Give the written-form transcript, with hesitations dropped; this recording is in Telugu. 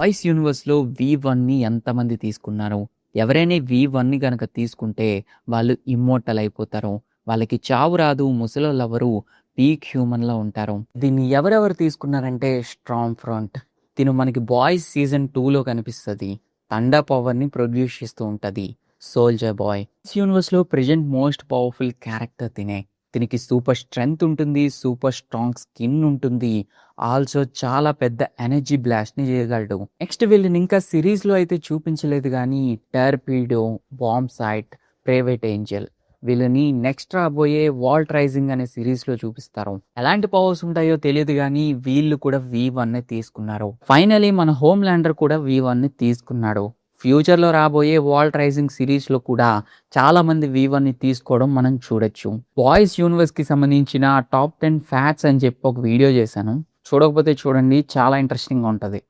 బాయ్స్ యూనివర్స్‌లో V1ని ఎంతమంది తీసుకున్నారు? ఎవరైనా V1ని గనక తీసుకుంటే వాళ్ళు ఇమ్మోర్టల్ అయిపోతారు. వాళ్ళకి చావు రాదు, ముసలోళ్ళెవ్వరు పీక్ హ్యూమన్‌లా ఉంటారు. దీన్ని ఎవరెవరు తీసుకున్నారంటే స్ట్రామ్ ఫ్రంట్. తిను మనకి బాయ్స్ సీజన్ 2లో కనిపిస్తది. థండర్ పవర్‌ని ప్రొడ్యూస్ చేస్తూ ఉంటది. Soldier boy. యూనివర్స్‌లో ప్రెజెంట్ మోస్ట్ పవర్‌ఫుల్ క్యారెక్టర్ తినే. దీనికి సూపర్ స్ట్రెంగ్త్ ఉంటుంది. సూపర్ స్ట్రాంగ్ స్కిన్ ఉంటుంది. ఆల్సో చాలా పెద్ద ఎనర్జీ బ్లాస్ట్‌ని చేయగలడు. నెక్స్ట్ వీళ్ళని ఇంకా సిరీస్‌లో అయితే చూపించలేదు గానీ టార్పీడో, బాంబ్ సైట్, ప్రైవేట్ ఏంజెల్ వీళ్ళని నెక్స్ట్ రాబోయే వాల్ట్ రైజింగ్ అనే సిరీస్‌లో చూపిస్తారు. ఎలాంటి పవర్స్ ఉంటాయో తెలియదు గానీ వీళ్ళు కూడా V1నే తీసుకున్నారు. ఫైనల్లీ మన హోమ్ ల్యాండర్ కూడా V1ని తీసుకున్నాడు. ఫ్యూచర్‌లో రాబోయే వాల్ట్ రైజింగ్ సిరీస్‌లో కూడా చాలా మంది V1ని తీసుకోవడం మనం చూడొచ్చు. బాయ్స్ యూనివర్స్‌కి సంబంధించిన టాప్ 10 ఫ్యాక్ట్స్ అని చెప్పి ఒక వీడియో చేశాను. చూడకపోతే చూడండి, చాలా ఇంట్రెస్టింగ్‌గా ఉంటది.